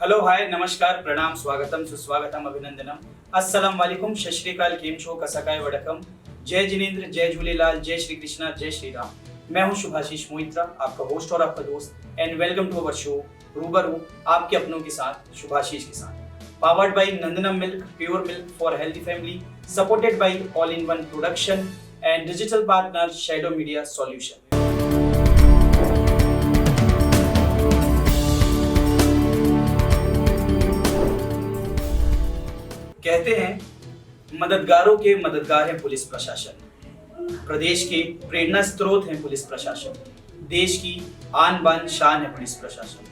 Hello hi नमस्कार प्रणाम स्वागतम सुस्वागतम अभिनंदनम अस्सलाम वालेकुम सत श्री अकाल केम छो कसकाय वडकम जय जिनेंद्र जय झूलेलाल जय श्री कृष्णा जय श्री राम। मैं हूं शुभाशीष मोहित्रा, आपका होस्ट और आपका दोस्त and welcome to our show Rubaru आपके अपनों के साथ शुभाशीष के साथ। Powered by Nandanam milk, pure milk for healthy family, supported by All in One Production and digital partner Shadow Media Solution. कहते हैं मददगारों के मददगार है पुलिस प्रशासन, प्रदेश के प्रेरणा स्रोत है पुलिस प्रशासन, देश की आन बान शान है पुलिस प्रशासन।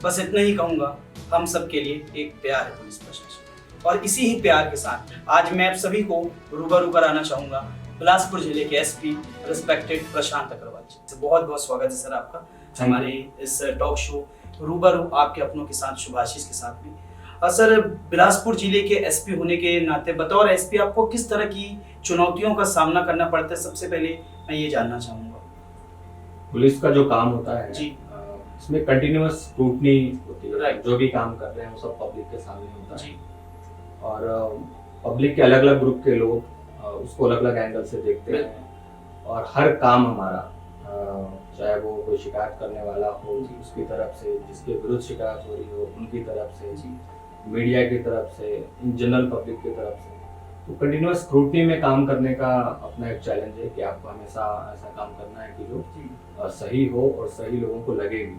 बस इतना ही कहूंगा, हम सब के लिए एक प्यार है पुलिस प्रशासन। और इसी ही प्यार के साथ आज मैं आप सभी को रूबरू कराना चाहूंगा बिलासपुर जिले के एसपी रिस्पेक्टेड प्रशांत अग्रवाल जी। बहुत बहुत स्वागत है सर आपका हमारे इस टॉक शो रूबरू आपके अपनों के साथ शुभाशीष के साथ में। सर, बिलासपुर जिले के एसपी होने के नाते बतौर एसपी आपको किस तरह की चुनौतियों का सामना करना पड़ता है, सबसे पहले मैं ये जानना चाहूंगा। पुलिस का जो काम होता है जी, इसमें कंटिन्यूअस स्क्रूटनी होती है। राइट। जो भी काम कर रहे हैं वो सब पब्लिक के सामने होता है जी, और पब्लिक के अलग अलग ग्रुप के लोग उसको अलग अलग एंगल से देखते हैं और हर काम हमारा चाहे वो कोई शिकायत करने वाला हो उसकी तरफ से, जिसके विरुद्ध शिकायत हो रही हो उनकी तरफ से, मीडिया की तरफ से, इन जनरल पब्लिक की तरफ से, तो कंटिन्यूअस स्क्रूटनी में काम करने का अपना एक चैलेंज है कि आपको हमेशा ऐसा काम करना है कि जो सही हो और सही लोगों को लगे भी।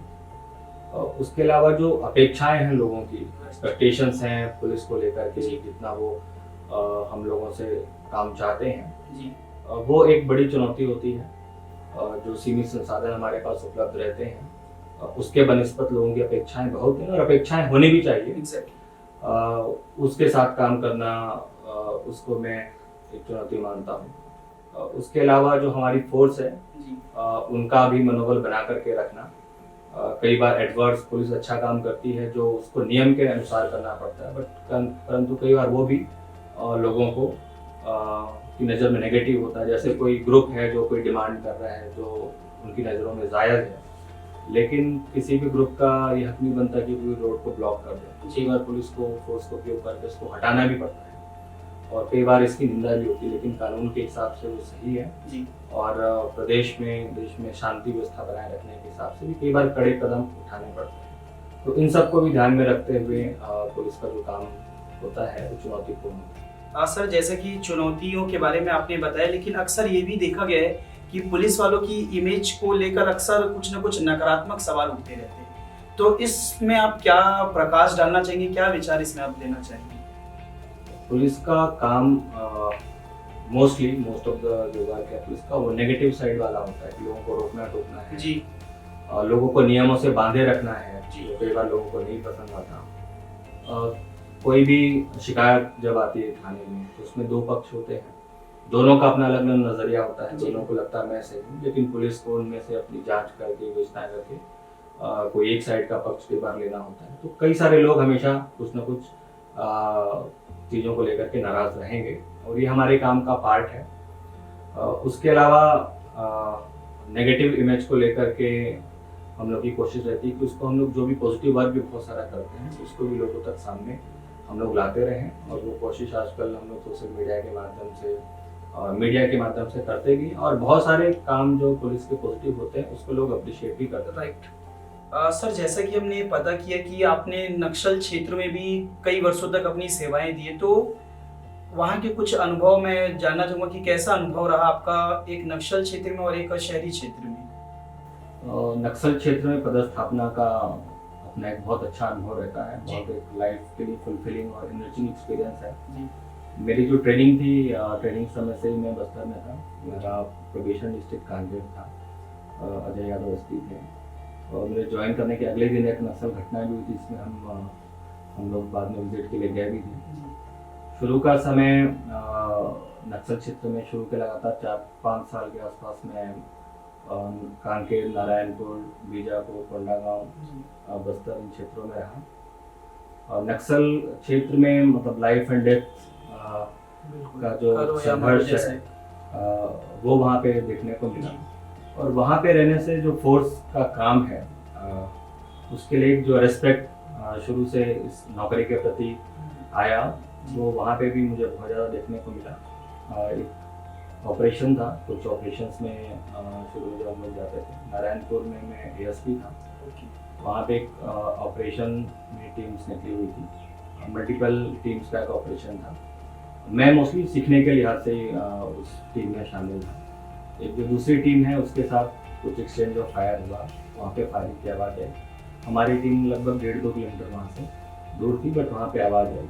उसके अलावा जो अपेक्षाएं हैं लोगों की, एक्सपेक्टेशंस हैं पुलिस को लेकर के, जितना वो हम लोगों से काम चाहते हैं, वो एक बड़ी चुनौती होती है। जो सीमित संसाधन हमारे पास उपलब्ध रहते हैं उसके बनिस्बत लोगों की अपेक्षाएं बहुत हैं और अपेक्षाएं होनी भी चाहिए। उसके साथ काम करना उसको मैं एक चुनौती मानता हूँ। उसके अलावा जो हमारी फोर्स है उनका भी मनोबल बना करके रखना। कई बार एडवर्स पुलिस अच्छा काम करती है जो उसको नियम के अनुसार करना पड़ता है, परंतु कई बार वो भी लोगों को की नज़र में नेगेटिव होता है। जैसे कोई ग्रुप है जो कोई डिमांड कर रहा है जो उनकी नज़रों में जायज़ है, लेकिन किसी भी ग्रुप का ये हक नहीं बनता कि कोई रोड को ब्लॉक कर दे। कई बार पुलिस को फोर्स को उपयोग करके उसको हटाना भी पड़ता है और कई बार इसकी निंदा भी होती है, लेकिन कानून के हिसाब से वो सही है जी। और देश में शांति व्यवस्था बनाए रखने के हिसाब से भी कई बार कड़े कदम उठाने पड़ते हैं। तो इन सबको भी ध्यान में रखते हुए पुलिस का जो काम होता है वो चुनौतीपूर्ण होता है। सर, जैसे कि चुनौतियों के बारे में आपने बताया, लेकिन अक्सर ये भी देखा गया है कि पुलिस वालों की इमेज को लेकर अक्सर कुछ न कुछ नकारात्मक सवाल उठते रहते हैं, तो इसमें आप क्या प्रकाश डालना चाहेंगे, क्या विचार इसमें आप देना चाहेंगे? पुलिस का काम मोस्ट ऑफ द जो वर्क है पुलिस का वो नेगेटिव साइड वाला होता है कि लोगों को रोकना टोकना है जी, लोगों को नियमों से बांधे रखना है जी। कई बार लोगों को नहीं पसंद आता। कोई भी शिकायत जब आती है थाने में तो उसमें दो पक्ष होते हैं, दोनों का अपना अलग अलग नजरिया होता है। दोनों को लगता है मैं सही हूँ, लेकिन पुलिस को उनमें से अपनी जांच करके विचार करके कोई एक साइड का पक्ष कई बार लेना होता है। तो कई सारे लोग हमेशा कुछ ना कुछ चीज़ों को लेकर के नाराज रहेंगे और ये हमारे काम का पार्ट है। उसके अलावा नेगेटिव इमेज को लेकर के हम लोग की कोशिश रहती है कि उसको हम लोग जो भी पॉजिटिव वर्क भी बहुत सारा करते हैं उसको भी लोगों तक सामने हम लोग लाते रहें। और वो कोशिश आजकल हम लोग सोशल मीडिया के माध्यम से और मीडिया के माध्यम से करते भी, और बहुत सारे काम जो पुलिस के पॉजिटिव होते हैं उसको लोग अप्रिशिएट भी करते हैं। राइट। सर, जैसा कि हमने पता किया कि आपने नक्सल क्षेत्र में भी कई वर्षों तक अपनी सेवाएं दी, तो वहाँ के कुछ अनुभव मैं जानना चाहूँगा कि कैसा अनुभव रहा आपका एक नक्सल क्षेत्र में और एक शहरी क्षेत्र में? नक्सल क्षेत्र में पदस्थापना का अपना एक बहुत अच्छा अनुभव रहता है, बहुत एक लाइफ के लिए फुलफिलिंग और एनरिचिंग एक्सपीरियंस है जी। मेरी जो ट्रेनिंग थी, ट्रेनिंग समय से ही मैं बस्तर में था। मेरा प्रोबेशन डिस्ट्रिक्ट कांगेर था, अजय यादव एसपी थे, और मेरे ज्वाइन करने के अगले दिन एक नक्सल घटना भी हुई थी जिसमें हम लोग बाद में विजिट के लिए गए भी थे। शुरू का समय नक्सल क्षेत्र में शुरू के लगातार 4-5 साल के आसपास में कांकेर, नारायणपुर, बीजापुर, कोंडागांव, बस्तर इन क्षेत्रों में रहा। और नक्सल क्षेत्र में मतलब लाइफ एंड डेथ का जो संघर्ष है वो वहाँ पे देखने को मिला। और वहाँ पे रहने से जो फोर्स का काम है उसके लिए जो रेस्पेक्ट शुरू से इस नौकरी के प्रति आया, तो वहाँ पे भी मुझे बहुत ज़्यादा देखने को मिला। एक ऑपरेशन था, कुछ ऑपरेशंस में शुरू में जब हम लोग जाते थे, नारायणपुर में मैं एएसपी था, वहाँ पे एक ऑपरेशन में टीम्स निकली हुई थी, मल्टीपल टीम्स का एक ऑपरेशन था। मैं मोस्टली सीखने के लिहाज से उस टीम में शामिल था। एक जो दूसरी टीम है उसके साथ कुछ एक्सचेंज ऑफ फायर हुआ, वहाँ पे फायरिंग की आवाज़ आई। हमारी टीम लगभग 1.5-2 किलोमीटर वहाँ से दूर थी, बट वहाँ पे आवाज़ आई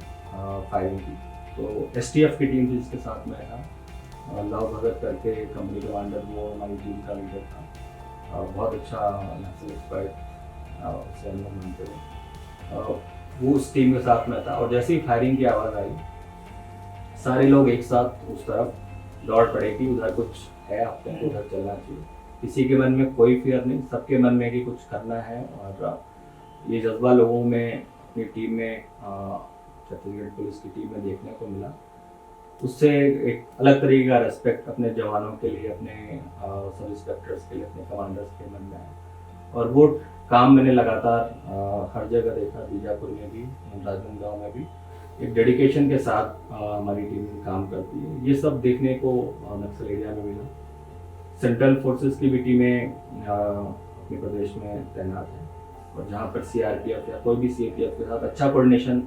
फायरिंग की। तो एसटीएफ की टीम थी जिसके साथ मैं था, लव भगत करके कंपनी कमांडर, वो हमारी टीम का लीडर था। बहुत अच्छा नक्सल एक्सपर्ट उसे हम लोग मानते हुए, वो उस टीम के साथ में था। और जैसे ही फायरिंग की आवाज़ आई, सारे लोग एक साथ उस तरफ दौड़ पड़े कि उधर कुछ है, आपको उधर चलना चाहिए। किसी के मन में कोई फियर नहीं, सबके मन में कि कुछ करना है। और ये जज्बा लोगों में, अपनी टीम में, छत्तीसगढ़ पुलिस की टीम में देखने को मिला। उससे एक अलग तरीके का रेस्पेक्ट अपने जवानों के लिए, अपने सब इंस्पेक्टर्स के लिए, अपने कमांडर्स के मन में आया। और वो काम मैंने लगातार हर जगह देखा, बीजापुर में भी, राजनांदगांव में भी, एक डेडिकेशन के साथ हमारी टीम काम करती है। ये सब देखने को नक्सल एरिया में मिला। सेंट्रल फोर्सेस की भी टीमें अपने प्रदेश में तैनात हैं, और जहाँ पर सीआरपीएफ या कोई भी सीएपीएफ के साथ अच्छा कोऑर्डिनेशन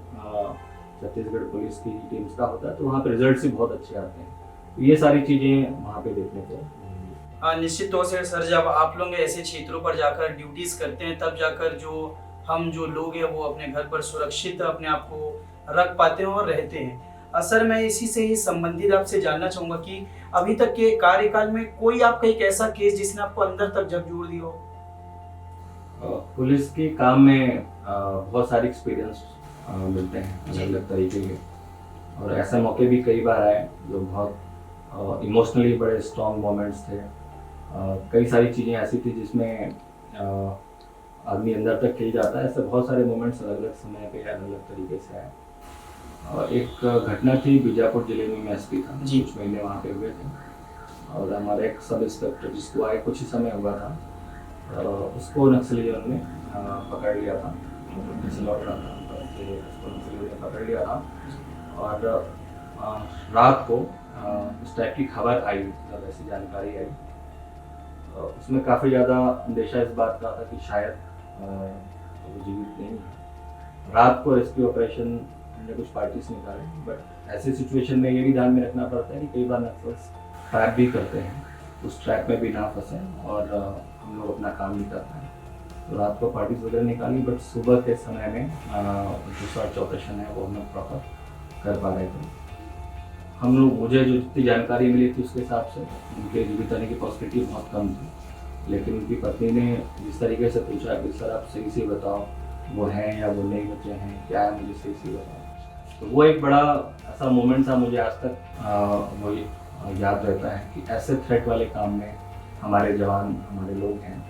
छत्तीसगढ़ पुलिस की टीम्स का होता है, तो वहाँ पे रिजल्ट्स भी बहुत अच्छे आते हैं। तो ये सारी चीज़ें वहाँ पे देखने को। निश्चित तौर से सर, जब आप लोग ऐसे क्षेत्रों पर जाकर ड्यूटीज करते हैं, तब जाकर जो लोग हैं वो अपने घर पर सुरक्षित अपने आप को रख पाते हैं और रहते हैं। सर, मैं इसी से ही संबंधित आपसे जानना चाहूँगा कि अभी तक के कार्यकाल में कोई आपका एक ऐसा केस जिसने आपको अंदर तक झकझोर दिया हो? पुलिस के काम में बहुत सारे एक्सपीरियंस मिलते हैं अलग अलग तरीके के, और ऐसे मौके भी कई बार आए जो बहुत इमोशनली बड़े स्ट्रॉन्ग मोमेंट्स थे। कई सारी चीज़ें ऐसी थी जिसमें आदमी अंदर तक खिल जाता है। ऐसे बहुत सारे मोमेंट्स अलग अलग समय पे अलग अलग तरीके से आए। एक घटना थी, बीजापुर जिले में मैं एसपी था, कुछ महीने वहाँ पे हुए थे, और हमारा एक सब इंस्पेक्टर जिसको आए कुछ ही समय हुआ था, उसको नक्सलियों ने पकड़ लिया था, जैसे लौट रहा था तो उसको नक्सलियों ने पकड़ लिया था। और रात को इस टाइप की खबर आई, जब ऐसी जानकारी आई, उसमें काफ़ी ज़्यादा अंदेशा इस बात का था कि शायद वो जीवित नहीं है। रात को रेस्क्यू ऑपरेशन हमने कुछ पार्टीज निकाले, बट ऐसे सिचुएशन में ये भी ध्यान में रखना पड़ता है कि कई बार नक्सल्स ट्रैप भी करते हैं, उस ट्रैप में भी ना फंसे और हम लोग अपना काम भी करते हैं। तो रात को पार्टीज वगैरह निकाली, बट सुबह के समय में जो सर्च ऑपरेशन है वो हम लोग प्रॉपर कर पा रहे थे। हम लोग, मुझे जो जितनी जानकारी मिली थी उसके हिसाब से उनके जीवित रहने की पॉसिबिलिटी बहुत कम थी, लेकिन उनकी पत्नी ने जिस तरीके से पूछा कि सर आप सही से बताओ वो हैं या वो नहीं बचे हैं, क्या है, मुझे सही से बताओ। तो वो एक बड़ा ऐसा मोमेंट था, मुझे आज तक वो याद रहता है कि ऐसे थ्रेट वाले काम में हमारे जवान, हमारे लोग हैं,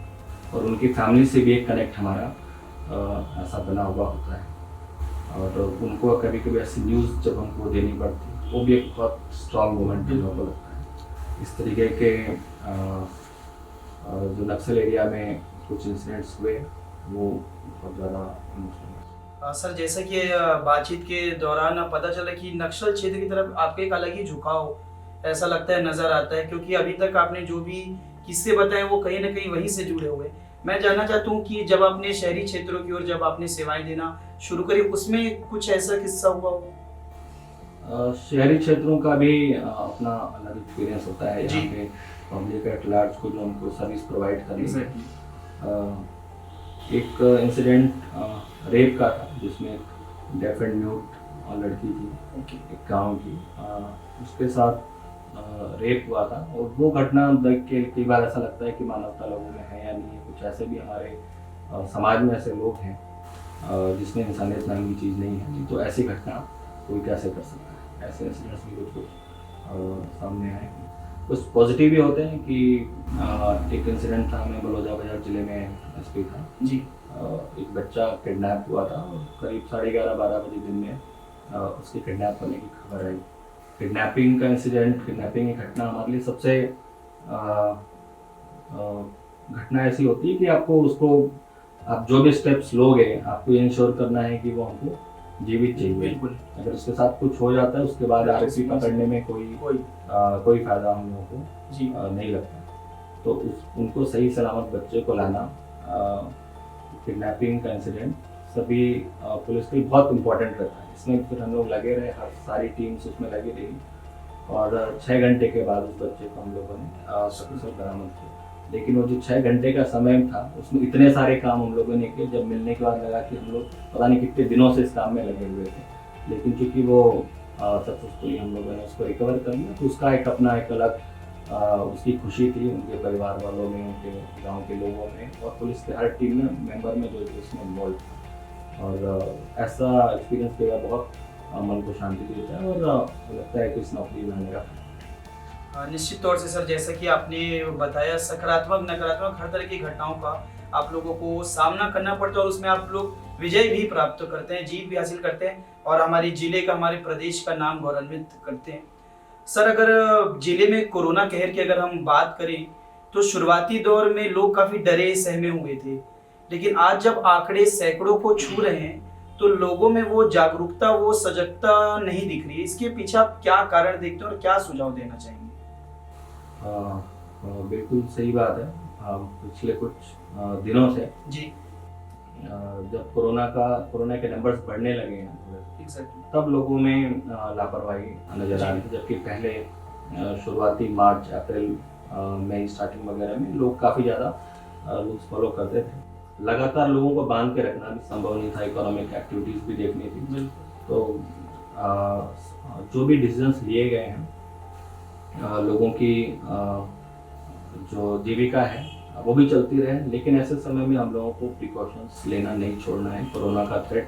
और उनकी फैमिली से भी एक कनेक्ट हमारा ऐसा बना हुआ होता है। और उनको कभी कभी ऐसी न्यूज़ जब हमको देनी पड़ती, वो भी एक बहुत स्ट्रॉन्ग मोमेंट लोगों को लगता है। इस तरीके के जो नक्सल एरिया में कुछ इंसिडेंट्स हुए वो बहुत ज़्यादा इमोशनल। सर, जैसा कि बातचीत के दौरान पता चला कि नक्सल क्षेत्र की तरफ आपका एक अलग ही झुकाव ऐसा लगता है नजर आता है, क्योंकि अभी तक आपने जो भी किस्से बताए वो कहीं ना कहीं वहीं से जुड़े हुए। मैं जानना चाहता हूँ कि जब आपने शहरी क्षेत्रों की ओर जब आपने सेवाएं देना शुरू करी, उसमें कुछ ऐसा किस्सा हुआ हो? शहरी क्षेत्रों का भी अपना अलग एक्सपीरियंस होता है। यहाँ पे पब्लिक एट लार्ज को जो उनको सर्विस प्रोवाइड करनी है। एक इंसिडेंट रेप का था जिसमें डेफ एंड म्यूट लड़की थी, एक गांव की, उसके साथ रेप हुआ था। और वो घटना देख के कई बार ऐसा लगता है कि मानवता लोगों में है या नहीं है। कुछ ऐसे भी हमारे समाज में ऐसे लोग हैं जिसमें इंसानियत नाम की चीज़ नहीं है, तो ऐसी घटना कोई कैसे कर सकता है। ऐसे इंसिडेंट्स भी कुछ सामने आए। कुछ पॉजिटिव भी होते हैं कि एक इंसिडेंट था, मैं बलौदाबाजार जिले में एसपी था जी। एक बच्चा किडनैप हुआ था, करीब 11:30-12 बजे दिन में उसके किडनैप होने की खबर आई। किडनैपिंग का इंसिडेंट, किडनैपिंग की घटना हमारे लिए सबसे घटना ऐसी होती है कि आपको उसको आप जो भी स्टेप्स लोगे आपको इंश्योर करना है कि वो हमको जीवित चाहिए। बिल्कुल। अगर उसके साथ कुछ हो जाता है उसके बाद आरोपी पकड़ने में कोई फायदा हम लोगों को जी नहीं लगता। तो उनको सही सलामत बच्चे को लाना, किडनैपिंग का इंसिडेंट सभी पुलिस के लिए बहुत इम्पोर्टेंट रहता है। इसमें फिर हम लोग लगे रहे, हर सारी टीम्स उसमें लगी रही और 6 घंटे के बाद उस बच्चे को हम लोगों ने सकुशल बरामद किया। लेकिन वो जो 6 घंटे का समय था उसमें इतने सारे काम हम लोगों ने किए, जब मिलने के बाद लगा कि हम लोग पता नहीं कितने दिनों से इस काम में लगे हुए थे। लेकिन चूंकि वो सक्सेसफुली हम लोगों ने उसको रिकवर कर लिया तो उसका एक अपना एक अलग उसकी खुशी थी उनके परिवार वालों में, उनके गांव के लोगों में और पुलिस के हर टीम में मेंबर में जो इसमें इन्वॉल्व था। और ऐसा एक्सपीरियंस देगा बहुत मन को शांति देता है और लगता है कि इस नौकरी में मेरा निश्चित तौर से सर, जैसा कि आपने बताया सकारात्मक नकारात्मक हर तरह की घटनाओं का आप लोगों को सामना करना पड़ता है और उसमें आप लोग विजय भी प्राप्त करते हैं, जीत भी हासिल करते हैं और हमारे जिले का, हमारे प्रदेश का नाम गौरवान्वित करते हैं। सर, अगर जिले में कोरोना कहर की अगर हम बात करें तो शुरुआती दौर में लोग काफी डरे सहमे हुए थे, लेकिन आज जब आंकड़े सैकड़ों को छू रहे हैं तो लोगों में वो जागरूकता, वो सजगता नहीं दिख रही है। इसके पीछे आप क्या कारण देखते हैं और क्या सुझाव देना चाहेंगे? बिल्कुल सही बात है। पिछले कुछ दिनों से जी जब कोरोना के नंबर्स बढ़ने लगे हैं एग्जैक्टली, तब लोगों में लापरवाही नजर आ रही थी। जबकि पहले शुरुआती मार्च अप्रैल मई स्टार्टिंग वगैरह में लोग काफ़ी ज़्यादा रूल्स फॉलो करते थे। लगातार लोगों को बांध के रखना भी संभव नहीं था, इकोनॉमिक एक्टिविटीज़ भी देखनी थी। तो जो भी डिसीजंस लिए गए हैं लोगों की जो जीविका है वो भी चलती रहे, लेकिन ऐसे समय में हम लोगों को प्रिकॉशंस लेना नहीं छोड़ना है। कोरोना का थ्रेट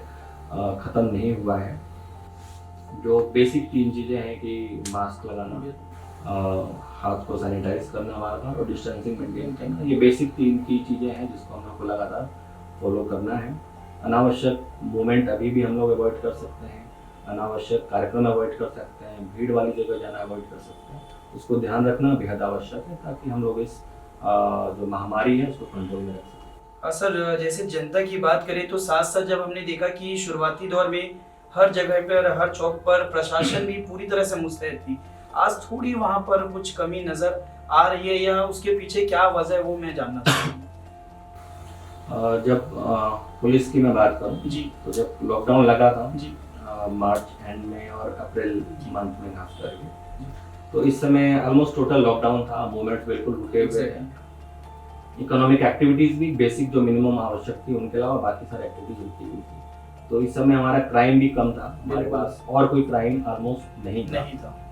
ख़त्म नहीं हुआ है। जो बेसिक 3 चीज़ें हैं कि मास्क लगाना, हाथ को सैनिटाइज करना हमारा और डिस्टेंसिंग मेंटेन करना, ये बेसिक 3 की चीज़ें हैं जिसको हम लोग को लगातार फॉलो करना है। अनावश्यक मूवमेंट अभी भी हम लोग अवॉइड कर सकते हैं, अनावश्यक कार्यक्रम अवॉइड कर सकते हैं, भीड़ वाली जगह जाना अवॉइड कर सकते हैं। उसको ध्यान रखना बेहद आवश्यक है ताकि हम लोग इस जो महामारी है उसको कंट्रोल में रख सकें। सर, जैसे जनता की बात करें तो साथ साथ जब हमने देखा कि शुरुआती दौर में हर जगह पर, हर चौक पर प्रशासन भी पूरी तरह से मुस्तैद थी, आज थोड़ी वहां पर कुछ कमी नजर आ रही है या उसके पीछे क्या वजह है वो मैं जानना चाहूँगा। जब पुलिस की मैं बात करूँ जी, तो जब लॉकडाउन लगा था जी, मार्च एंड में और अप्रैल मंथ में खास करके, तो इस समय ऑलमोस्ट टोटल लॉकडाउन था, मूवमेंट बिल्कुल रुके हुए थे। इकोनॉमिक एक्टिविटीज भी बेसिक जो मिनिमम आवश्यक थी उनके अलावा बाकी सारी एक्टिविटीज रुकी हुई थी। तो इस समय हमारा क्राइम भी कम था, हमारे पास और कोई क्राइम ऑलमोस्ट नहीं था।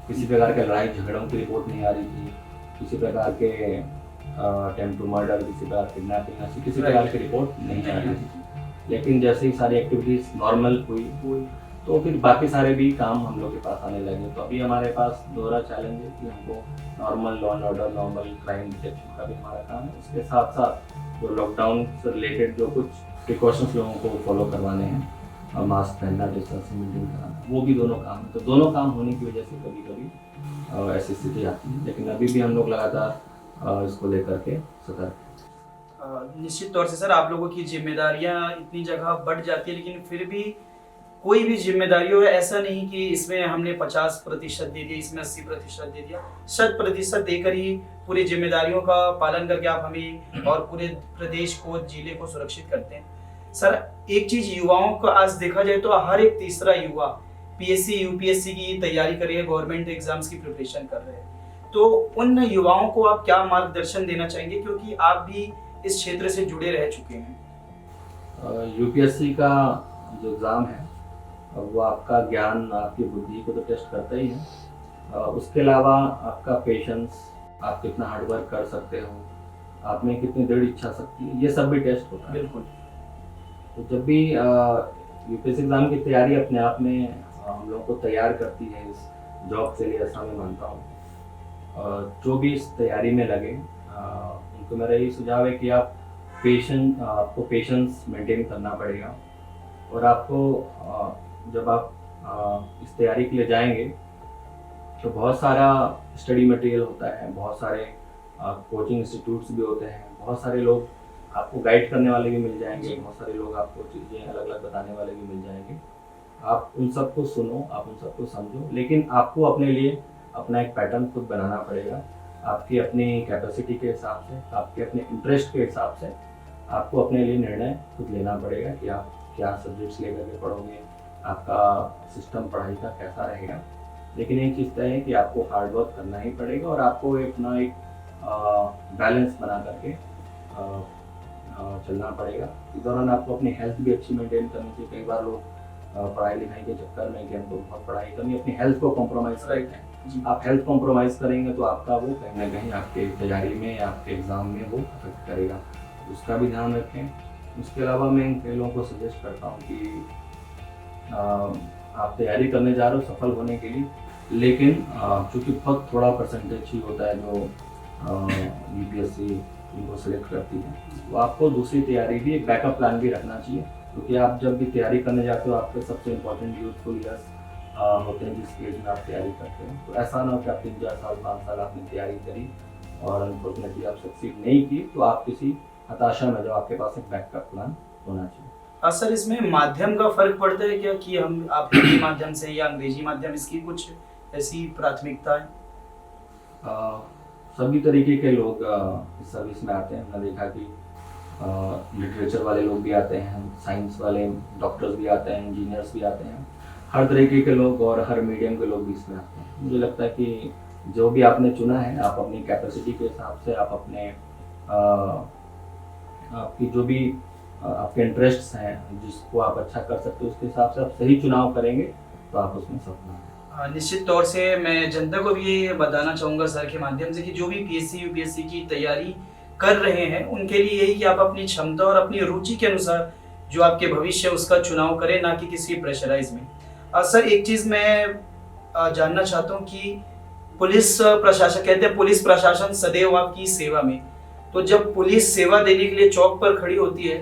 किसी प्रकार के लड़ाई झगड़ों की रिपोर्ट नहीं आ रही थी, किसी प्रकार के अटेम्प्ट टू मर्डर, किसी प्रकार किडनैपिंग, ऐसी किसी प्रकार की रिपोर्ट नहीं आ रही थी। लेकिन जैसे ही सारी एक्टिविटीज नॉर्मल हुई तो फिर बाकी सारे भी काम हम लोग के पास आने लगे। तो अभी हमारे पास दोहरा चैलेंज है कि हमको normal law and order, normal crime detection का भी हमारा काम है। उसके साथ साथ जो लॉकडाउन से रिलेटेड जो कुछ प्रिकॉशंस लोगों को फॉलो करवाने हैं, मास्क पहनना, डिस्टेंसिंग मेंटेन कराना, वो भी दोनों काम है। तो दोनों काम होने की वजह से कभी कभी ऐसी स्थिति आती है, लेकिन अभी भी हम लोग लगातार इसको लेकर के सतर्क। निश्चित तौर से सर, आप लोगों की जिम्मेदारियां इतनी जगह बढ़ जाती है, लेकिन फिर भी कोई भी जिम्मेदारी हो, ऐसा नहीं कि इसमें हमने 50% दे दिया, इसमें 80% दे दिया, 100% देकर ही पूरी जिम्मेदारियों का पालन करके आप हमें और पूरे प्रदेश को, जिले को सुरक्षित करते हैं। सर, एक चीज युवाओं को आज देखा जाए तो हर एक तीसरा युवा पीएससी, यूपीएससी की तैयारी कर रही है, गवर्नमेंट एग्जाम्स की प्रिपरेशन कर रहे हैं। तो उन युवाओं को आप क्या मार्गदर्शन देना चाहेंगे, क्योंकि आप भी इस क्षेत्र से जुड़े रह चुके हैं? यूपीएससी का जो एग्ज़ाम है वो आपका ज्ञान, आपकी बुद्धि को तो टेस्ट करता ही है। उसके अलावा आपका पेशेंस, आप कितना हार्डवर्क कर सकते हो, आप में कितनी दृढ़ इच्छा शक्ति है, ये सब भी टेस्ट होता है। बिल्कुल। तो जब भी यूपीएससी एग्ज़ाम की तैयारी अपने आप में हम लोगों को तैयार करती है इस जॉब के लिए, ऐसा मैं मानता हूँ। जो भी इस तैयारी में लगे उनको मेरा यही सुझाव है कि आपको पेशेंस मेंटेन करना पड़ेगा। और आपको जब आप इस तैयारी के लिए जाएंगे तो बहुत सारा स्टडी मटेरियल होता है, बहुत सारे कोचिंग इंस्टीट्यूट्स भी होते हैं, बहुत सारे लोग आपको गाइड करने वाले भी मिल जाएंगे, बहुत सारे लोग आपको चीज़ें अलग अलग बताने वाले भी मिल जाएंगे। आप उन सबको सुनो, आप उन सबको समझो, लेकिन आपको अपने लिए अपना एक पैटर्न खुद बनाना पड़ेगा। आपकी अपनी कैपेसिटी के हिसाब से, आपके अपने इंटरेस्ट के हिसाब से आपको अपने लिए निर्णय खुद लेना पड़ेगा कि आप क्या सब्जेक्ट्स लेकर के पढ़ोगे, आपका सिस्टम पढ़ाई का कैसा रहेगा। लेकिन एक चीज़ तय है कि आपको हार्ड वर्क करना ही पड़ेगा और आपको अपना एक बैलेंस बना करके चलना पड़ेगा। इस दौरान आपको अपनी हेल्थ भी अच्छी मेंटेन करनी चाहिए। कई बार लोग पढ़ाई लिखाई के चक्कर में कि हमको बहुत पढ़ाई करनी, अपनी हेल्थ को कॉम्प्रोमाइज़ करते हैं। आप हेल्थ कॉम्प्रोमाइज़ करेंगे तो आपका वो कहीं ना कहीं आपके तैयारी में या आपके एग्ज़ाम में वो अफेक्ट करेगा, उसका भी ध्यान रखें। उसके अलावा मैं कई लोगों को सजेस्ट करता हूँ कि आप तैयारी करने जा रहे हो सफल होने के लिए, लेकिन चूँकि बहुत थोड़ा परसेंटेज ही होता है जो यूपीएससी इनको सेलेक्ट करती है, तो आपको दूसरी तैयारी भी, एक बैकअप प्लान भी रखना चाहिए। क्योंकि आप जब भी तैयारी करने जाते हो, आपके सबसे इम्पोर्टेंट यूथफुल ईयर्स होते हैं जिस एज में आप तैयारी करते हो। तो ऐसा ना हो कि आप 3-4 साल 5 साल आपने तैयारी करी और अनफॉर्चुनेटली आप सक्सीड नहीं की, तो आप किसी हताशा में जाओ। आपके पास एक बैकअप प्लान होना चाहिए। सर, इसमें माध्यम का फर्क पड़ता है क्या कि हम आप हिंदी माध्यम से या अंग्रेजी माध्यम, इसकी कुछ ऐसी प्राथमिकता है? सभी तरीके के लोग इस सर्विस में आते हैं। हमने देखा कि लिटरेचर वाले लोग भी आते हैं, साइंस वाले डॉक्टर्स भी आते हैं, इंजीनियर्स भी आते हैं, हर तरीके के लोग और हर मीडियम के लोग भी इसमें आते हैं। मुझे लगता है कि जो भी आपने चुना है, आप अपनी कैपेसिटी के हिसाब से, आप अपने आपकी जो भी आपके इंटरेस्ट्स हैं, जिसको आप अच्छा कर सकते हो, उसके हिसाब से आप सही चुनाव करेंगे तो आप उसमें सफल होंगे। निश्चित तौर से मैं जनता को भी ये बताना चाहूँगा सर के माध्यम से कि जो भी पीएससी यूपीएससी की तैयारी कर रहे हैं, उनके लिए यही कि आप अपनी क्षमता और अपनी रुचि के अनुसार जो आपके भविष्य है उसका चुनाव करें, ना कि किसी प्रेशराइज में। सर, एक चीज़ मैं जानना चाहता हूँ कि पुलिस प्रशासन, कहते हैं पुलिस प्रशासन सदैव आपकी सेवा में, तो जब पुलिस सेवा देने के लिए चौक पर खड़ी होती है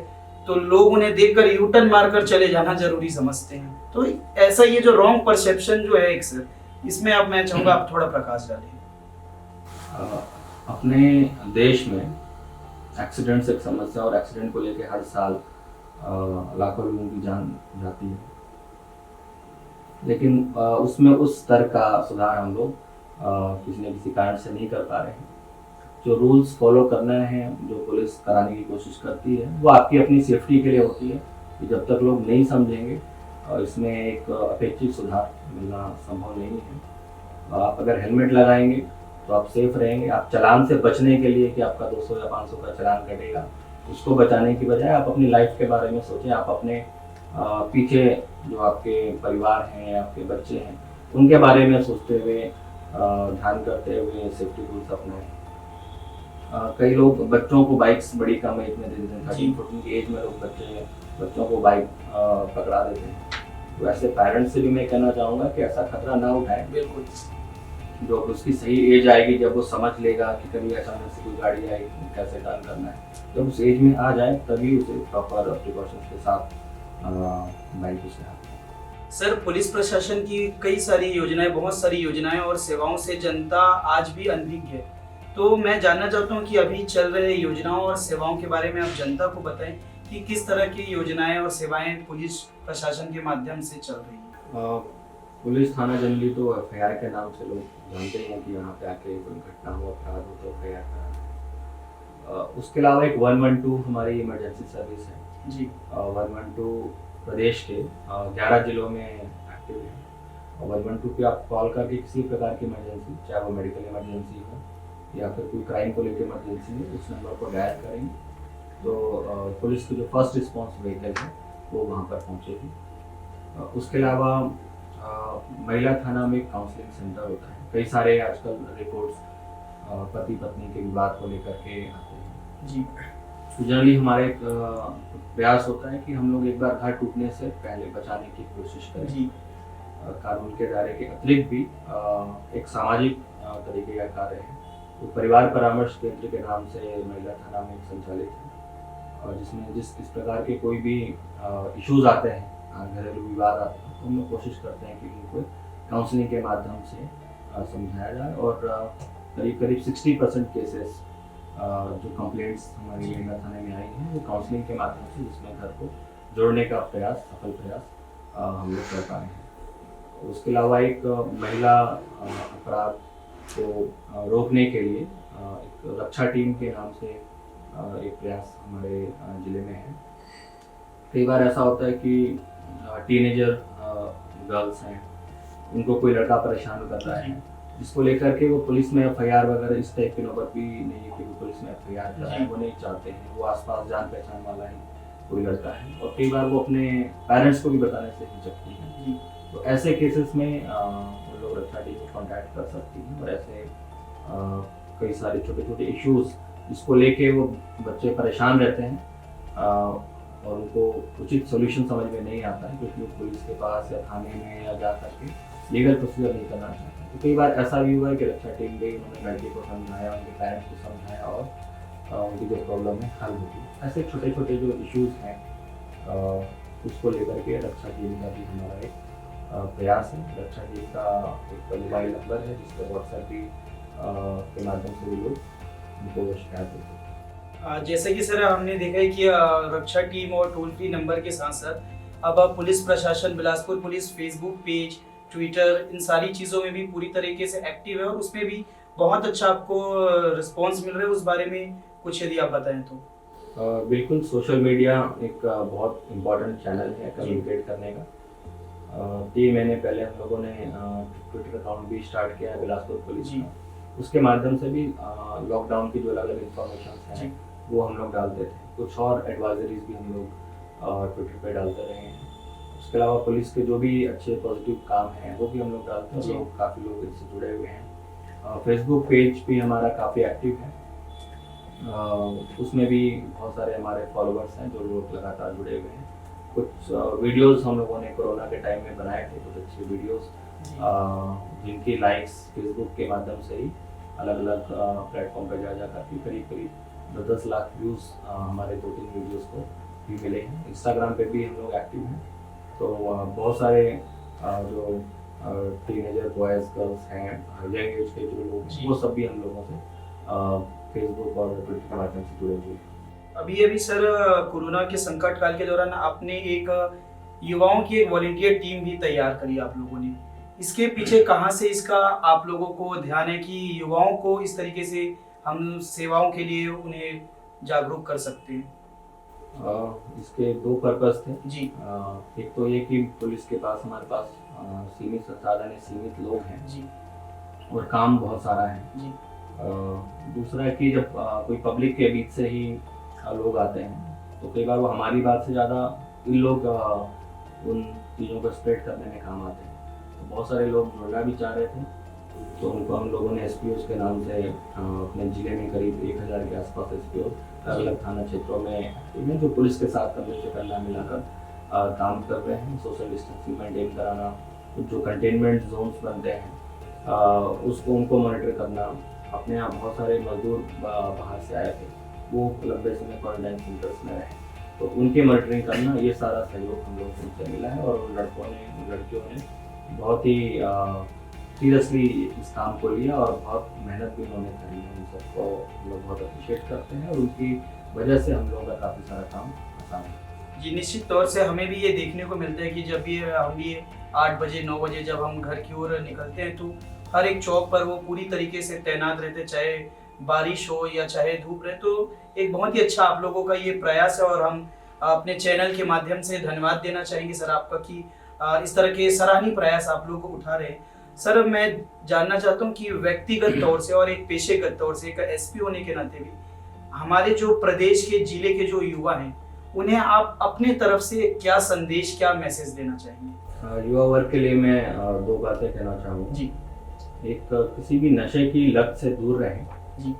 तो लोग उन्हें देखकर यूटर्न मारकर चले जाना जरूरी समझते हैं। तो ऐसा ये जो रॉन्ग परसेप्शन जो है एक सर, इसमें अब मैं चाहूँगा आप थोड़ा प्रकाश डालें। अपने देश में एक्सीडेंट्स एक समस्या, और एक्सीडेंट को लेकर हर साल लाखों लोगों की जान जाती है, लेकिन उसमें उस स्तर का सुधार हम लोग किसी न किसी कारण से नहीं कर पा रहे हैं। जो रूल्स फॉलो करना है, जो पुलिस कराने की कोशिश करती है, वो आपकी अपनी सेफ्टी के लिए होती है। कि जब तक लोग नहीं समझेंगे इसमें एक अपेक्षित सुधार मिलना संभव नहीं है। आप अगर हेलमेट लगाएंगे तो आप सेफ रहेंगे। आप चालान से बचने के लिए कि आपका 200 या 500 का चालान कटेगा, उसको बचाने की बजाय आप अपनी लाइफ के बारे में सोचें। आप अपने पीछे जो आपके परिवार हैं, आपके बच्चे हैं, उनके बारे में सोचते हुए, ध्यान करते हुए सेफ्टी रूल्स अपनाएं। कई लोग बच्चों को बाइक्स बड़ी कम एज में दे देते हैं, 13-14 की एज में लोग बच्चों को बाइक पकड़ा देते हैं। तो ऐसे पेरेंट्स से भी मैं कहना चाहूँगा कि ऐसा खतरा ना उठाएं। बिल्कुल। जो उसकी सही एज आएगी, जब वो समझ लेगा कि कभी अचानक से कोई गाड़ी आई, कैसे टर्न करना है, जब उस एज में आ जाए तभी उसे प्रॉपर प्रिकॉशंस के साथ बाइक उसे। सर, पुलिस प्रशासन की कई सारी योजनाएं, बहुत सारी योजनाएं और सेवाओं से जनता आज भी अनभिज्ञ है। तो मैं जानना चाहता हूं कि अभी चल रहे योजनाओं और सेवाओं के बारे में आप जनता को बताएं कि किस तरह की योजनाएं और सेवाएं पुलिस प्रशासन के माध्यम से चल रही हैं। पुलिस थाना जनरली तो एफआईआर के नाम से लोग जानते हैं कि यहाँ पे आके कोई घटना हो, अपराध हो तो एफआईआर करा। उसके अलावा एक 112 हमारी इमरजेंसी सर्विस है जी। 112 प्रदेश के 11 जिलों में एक्टिव है। 112 पे आप कॉल करके किसी प्रकार की इमरजेंसी, चाहे वो मेडिकल इमरजेंसी हो या फिर कोई क्राइम को लेकर इमरजेंसी हो, उस नंबर को डायल करेंगे तो पुलिस की जो फर्स्ट रिस्पॉन्स व्हीकल है वो वहाँ पर पहुँचेगी। उसके अलावा महिला थाना में काउंसलिंग सेंटर होता है। कई सारे आजकल रिपोर्ट्स पति पत्नी के विवाद को लेकर के आते हैं जी। तो जनरली हमारे प्रयास होता है कि हम लोग एक बार घर टूटने से पहले बचाने की कोशिश करें जी। कानून के दायरे के अतिरिक्त भी एक सामाजिक तरीके का कार्य है। तो परिवार परामर्श केंद्र के नाम से महिला थाना में संचालित है, और जिसमें जिस प्रकार के कोई भी इश्यूज आते हैं, घरेलू विवाद आते हैं, तो हम लोग कोशिश करते हैं कि उनको काउंसलिंग के माध्यम से समझाया जाए। और करीब 60% केसेस जो कंप्लेंट्स हमारी लेंगा थाने में आई हैं वो काउंसलिंग के माध्यम से उसमें घर को जोड़ने का प्रयास, सफल प्रयास हम लोग कर पाए हैं। उसके अलावा एक महिला अपराध को रोकने के लिए एक रक्षा टीम के नाम से एक प्रयास हमारे ज़िले में है। कई बार ऐसा होता है कि टीनेजर गर्ल्स हैं, उनको कोई लड़का परेशान कर रहा है, जिसको लेकर के वो पुलिस में एफआईआर वगैरह इस टाइप की नौबत भी नहीं है कि वो पुलिस में एफआईआर कराए, वो नहीं चाहते हैं। वो आसपास जान पहचान वाला ही कोई लड़का है और कई बार वो अपने पेरेंट्स को भी बताने से हिचकती है। तो ऐसे केसेस में वो लोग रक्षा टीम को कॉन्टैक्ट कर सकती हैं और ऐसे कई सारे छोटे छोटे इश्यूज़ जिसको लेके वो बच्चे परेशान रहते हैं और उनको उचित सोल्यूशन समझ में नहीं आता है, क्योंकि वो पुलिस के पास या थाने में या जा करके लीगल प्रोसीजर नहीं करना चाहते। तो कई बार ऐसा भी हुआ है कि रक्षा टीम गई, उन्होंने लड़के को समझाया, उनके पेरेंट्स को समझाया और उनकी जो प्रॉब्लम है हल होगी। ऐसे छोटे छोटे जो इश्यूज़ हैं उसको लेकर के रक्षा टीम का भी हमारा एक प्रयास है। रक्षा टीम का एक मोबाइल नंबर है जिस पर व्हाट्सएप भी के माध्यम से भी लोग उनको शिकायत देते हैं। जैसे कि सर हमने देखा है कि रक्षा टीम और टोल फ्री नंबर के साथ साथ अब पुलिस प्रशासन Bilaspur police Facebook page, Twitter, इन सारी चीज़ों में भी पूरी तरीके से एक्टिव है और उसमें भी बहुत अच्छा आपको रिस्पॉन्स मिल रहा है। उस बारे में कुछ यदि आप बताएं तो। बिल्कुल, सोशल मीडिया एक बहुत इम्पोर्टेंट चैनल है कम्युनिकेट करने का। 3 महीने पहले हम लोगों ने ट्विटर अकाउंट भी स्टार्ट किया है बिलासपुर पुलिस का। उसके माध्यम से भी लॉकडाउन की जो अलग अलग इंफॉर्मेशन हैं वो हम लोग डालते थे। कुछ और एडवाइजरीज भी हम लोग ट्विटर पे डालते रहे हैं। उसके अलावा पुलिस के जो भी अच्छे पॉजिटिव काम हैं वो भी हम लोग डालते हैं। लोग काफ़ी लोग इससे जुड़े हुए हैं। फेसबुक पेज भी हमारा काफ़ी एक्टिव है। उसमें भी बहुत सारे हमारे फॉलोअर्स हैं जो लोग लगातार जुड़े हुए हैं। कुछ वीडियोस हम लोगों ने कोरोना के टाइम में बनाए थे, कुछ अच्छे वीडियोस जिनकी लाइक्स फेसबुक के माध्यम से ही अलग अलग प्लेटफॉर्म पर जा करके करीब 10 लाख व्यूज़ हमारे 2-3 वीडियोस को भी मिले हैं। इंस्टाग्राम पे भी हम लोग एक्टिव हैं। तो बहुत सारे जो टीनेजर बॉयज़ गर्ल्स हैं, यंग एज के जो लोग हैं, वो सब भी हम लोगों से फेसबुक और ट्विटर के माध्यम से जुड़े हुए हैं। अभी सर कोरोना के संकट काल के दौरान आपने एक युवाओं की एक वॉलंटियर टीम भी तैयार करी आप लोगों ने। इसके पीछे कहाँ से इसका आप लोगों को ध्यान है कि युवाओं को इस तरीके से हम सेवाओं के लिए उन्हें जागरूक कर सकते हैं? इसके 2 पर्पस थे जी। एक तो ये कि पुलिस के पास हमारे पास सीमित संसाधन है, सीमित लोग हैं जी और काम बहुत सारा है जी। दूसरा है कि जब कोई पब्लिक के बीच से ही लोग आते हैं तो कई बार वो हमारी बात से ज़्यादा इन लोग उन चीज़ों को स्प्रेड करने में काम आते हैं। तो बहुत सारे लोग जुड़ना भी चाह रहे थे, तो उनको हम लोगों ने एसपीओ के नाम से अपने ज़िले में करीब 1000 के आसपास एसपीओ अलग अलग थाना क्षेत्रों में एक्टिव हैं, जो पुलिस के साथ मिलकर करना मिलाकर काम कर रहे हैं। सोशल डिस्टेंसिंग मेंटेन कराना, जो कंटेनमेंट जोन्स बनते हैं उसको उनको मॉनिटर करना। अपने यहाँ बहुत सारे मजदूर बाहर से आए थे, वो लंबे समय क्वारंटाइन सेंटर्स में रहे, तो उनके मॉनिटरिंग करना, ये सारा सहयोग हम लोगों को उनसे मिला है। और उन लड़कियों ने बहुत ही सीरियसली इस काम को लिया और बहुत मेहनत भी उन्होंने करी है। उन सबको हम लोग बहुत अप्रिशिएट करते हैं और उनकी वजह से हम लोगों का काफ़ी सारा काम आसान है। जी, निश्चित तौर से हमें भी ये देखने को मिलता है कि जब भी हम भी 8 बजे 9 बजे जब हम घर की ओर निकलते हैं तो हर एक चौक पर वो पूरी तरीके से तैनात रहते, चाहे बारिश हो या चाहे धूप रहे। तो एक बहुत ही अच्छा आप लोगों का ये प्रयास है और हम अपने चैनल के माध्यम से धन्यवाद देना चाहेंगे सर आपका कि इस तरह के सराहनीय प्रयास आप लोग उठा रहे हैं। सर मैं जानना चाहता हूँ कि व्यक्तिगत तौर से और एक पेशेगत तौर से एक एसपी होने के नाते भी हमारे जो प्रदेश के जिले के जो युवा हैं उन्हें आप अपने तरफ से क्या संदेश, क्या मैसेज देना चाहेंगे? युवा वर्ग के लिए मैं 2 बातें कहना चाहूँगा जी। एक, किसी भी नशे की लत से दूर रहें जी।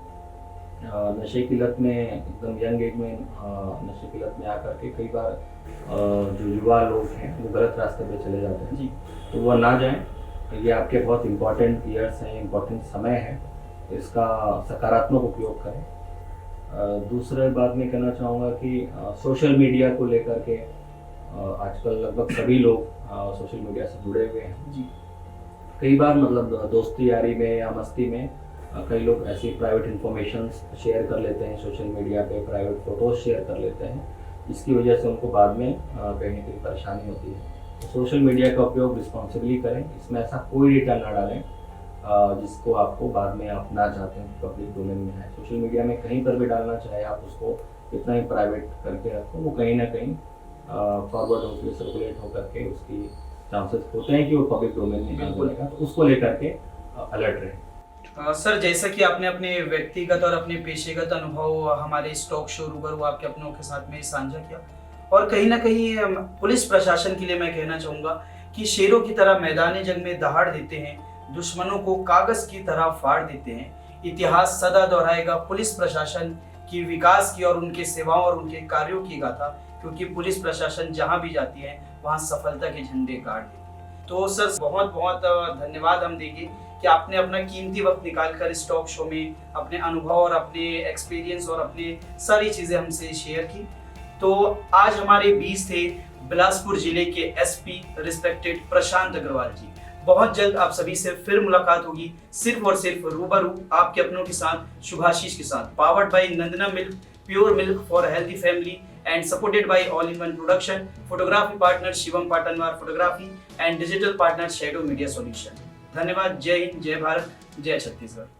नशे की लत में एकदम यंग एज में नशे की लत में आकर के कई बार जो युवा लोग हैं वो गलत रास्ते पे चले जाते हैं जी, तो वो ना जाएं। ये आपके बहुत इम्पोर्टेंट ईयर्स हैं, इम्पोर्टेंट समय है, इसका सकारात्मक उपयोग करें। दूसरे बात मैं कहना चाहूँगा कि सोशल मीडिया को लेकर के आजकल लगभग सभी लोग सोशल मीडिया से जुड़े हुए हैं जी। कई बार मतलब दोस्ती यारी में या मस्ती में कई लोग ऐसी प्राइवेट इंफॉर्मेशन शेयर कर लेते हैं सोशल मीडिया पे, प्राइवेट फ़ोटोज़ शेयर कर लेते हैं, जिसकी वजह से उनको बाद में कहीं ना कहीं परेशानी होती है। तो सोशल मीडिया का उपयोग रिस्पॉन्सिबली करें, इसमें ऐसा कोई डेटा ना डालें जिसको आपको बाद में आप ना चाहते हैं पब्लिक डोमेन में है। सोशल मीडिया में कहीं पर भी डालना चाहे आप उसको कितना ही प्राइवेट करके रखो, वो कहीं ना कहीं फॉरवर्ड होकर सर्कुलेट होकर के उसकी चांसेस होते हैं कि वो पब्लिक डोमेन में आ जाएगा, तो उसको लेकर के अलर्ट रहें। सर, जैसा कि आपने अपने व्यक्तिगत और अपने पेशेगत अनुभव हमारे इस टॉक शो रूबरू आपके अपनों के साथ में साझा किया, और कहीं ना कहीं पुलिस प्रशासन के लिए मैं कहना चाहूँगा कि शेरों की तरह मैदानी जंग में दहाड़ देते हैं, दुश्मनों को कागज की तरह फाड़ देते हैं। इतिहास सदा दोहराएगा पुलिस प्रशासन की विकास की और उनके सेवाओं और उनके कार्यों की गाथा, क्योंकि पुलिस प्रशासन जहां भी जाती है वहां सफलता के झंडे गाड़ देती है। तो सर, बहुत बहुत धन्यवाद हम देंगे कि आपने अपना कीमती वक्त निकालकर इस टॉक शो में अपने अनुभव और अपने एक्सपीरियंस और अपने सारी चीजें हमसे शेयर की। तो आज हमारे बीच थे बिलासपुर जिले के एसपी रिस्पेक्टेड प्रशांत अग्रवाल जी। बहुत जल्द आप सभी से फिर मुलाकात होगी, सिर्फ और सिर्फ रूबरू आपके अपनों के साथ, शुभाशीष के साथ। Powered bye Nandana milk, pure milk for healthy family, and supported by all-in-one production, photography partner Shivam Patanwar photography and digital partner Shadow Media Solution। धन्यवाद। जय हिंद, जय भारत, जय छत्तीसगढ़।